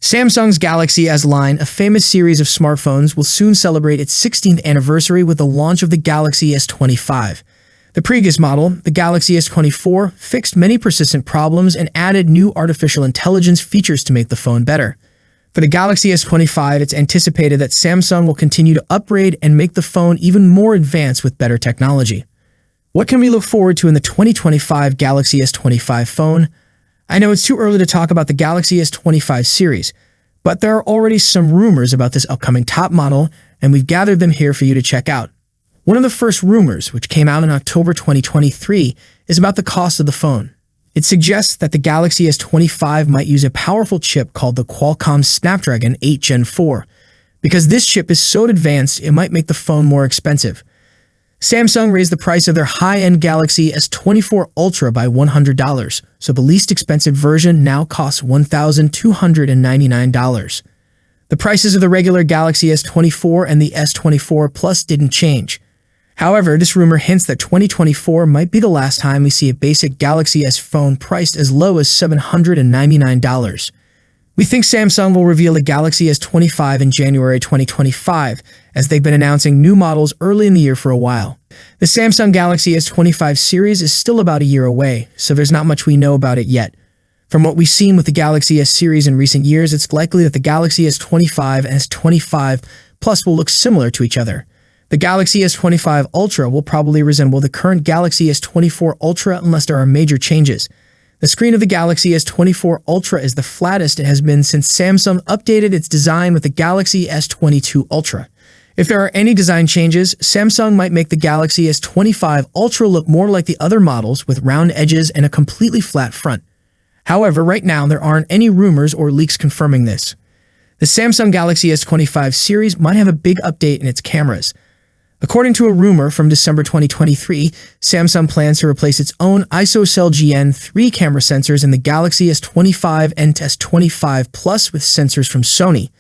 Samsung's Galaxy S line, a famous series of smartphones, will soon celebrate its 16th anniversary with the launch of the Galaxy S25. The previous model, the Galaxy S24, fixed many persistent problems and added new artificial intelligence features to make the phone better. For the Galaxy S25, it's anticipated that Samsung will continue to upgrade and make the phone even more advanced with better technology. What can we look forward to in the 2025 Galaxy S25 phone? I know it's too early to talk about the Galaxy S25 series, but there are already some rumors about this upcoming top model, and we've gathered them here for you to check out. One of the first rumors, which came out in October 2023, is about the cost of the phone. It suggests that the Galaxy S25 might use a powerful chip called the Qualcomm Snapdragon 8 Gen 4. Because this chip is so advanced, it might make the phone more expensive. Samsung raised the price of their high-end Galaxy S24 Ultra by $100, so the least expensive version now costs $1,299. The prices of the regular Galaxy S24 and the S24 Plus didn't change. However, this rumor hints that 2024 might be the last time we see a basic Galaxy S phone priced as low as $799. We think Samsung will reveal the Galaxy S25 in January 2025, as they've been announcing new models early in the year for a while. The Samsung Galaxy S25 series is still about a year away, so there's not much we know about it yet. From what we've seen with the Galaxy S series in recent years, it's likely that the Galaxy S25 and S25 Plus will look similar to each other. The Galaxy S25 Ultra will probably resemble the current Galaxy S24 Ultra unless there are major changes. The screen of the Galaxy S24 Ultra is the flattest it has been since Samsung updated its design with the Galaxy S22 Ultra. If there are any design changes, Samsung might make the Galaxy S25 Ultra look more like the other models with round edges and a completely flat front. However, right now there aren't any rumors or leaks confirming this. The Samsung Galaxy S25 series might have a big update in its cameras. According to a rumor from December 2023, Samsung plans to replace its own ISOCELL GN3 camera sensors in the Galaxy S25 and S25 Plus with sensors from Sony.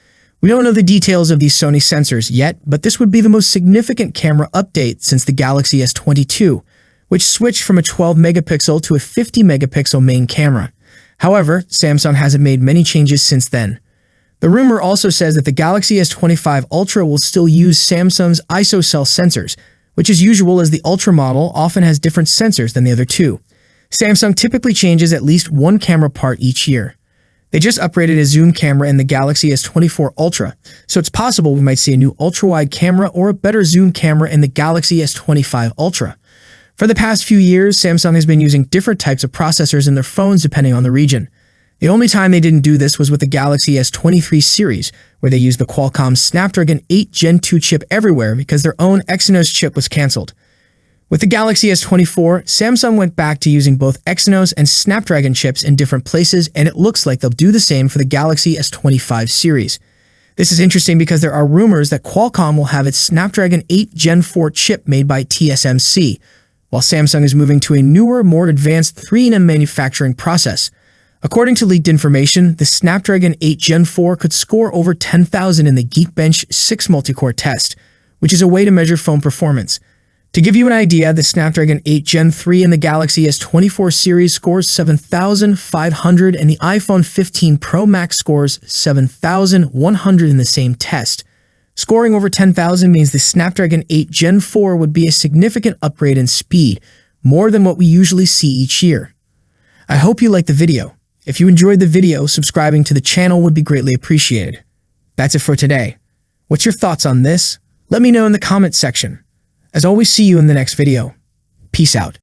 We don't know the details of these Sony sensors yet, but this would be the most significant camera update since the Galaxy S22, which switched from a 12-megapixel to a 50-megapixel main camera. However, Samsung hasn't made many changes since then. The rumor also says that the Galaxy S25 Ultra will still use Samsung's ISOCELL sensors, which is usual as the Ultra model often has different sensors than the other two. Samsung typically changes at least one camera part each year. They just upgraded a zoom camera in the Galaxy S24 Ultra, so it's possible we might see a new ultra-wide camera or a better zoom camera in the Galaxy S25 Ultra. For the past few years, Samsung has been using different types of processors in their phones depending on the region. The only time they didn't do this was with the Galaxy S23 series, where they used the Qualcomm Snapdragon 8 Gen 2 chip everywhere because their own Exynos chip was cancelled. With the Galaxy S24, Samsung went back to using both Exynos and Snapdragon chips in different places, and it looks like they'll do the same for the Galaxy S25 series. This is interesting because there are rumors that Qualcomm will have its Snapdragon 8 Gen 4 chip made by TSMC, while Samsung is moving to a newer, more advanced 3nm manufacturing process. According to leaked information, the Snapdragon 8 Gen 4 could score over 10,000 in the Geekbench 6 multi-core test, which is a way to measure phone performance. To give you an idea, the Snapdragon 8 Gen 3 in the Galaxy S24 series scores 7,500 and the iPhone 15 Pro Max scores 7,100 in the same test. Scoring over 10,000 means the Snapdragon 8 Gen 4 would be a significant upgrade in speed, more than what we usually see each year. I hope you liked the video. If you enjoyed the video, subscribing to the channel would be greatly appreciated. That's it for today. What's your thoughts on this? Let me know in the comments section. As always, see you in the next video. Peace out.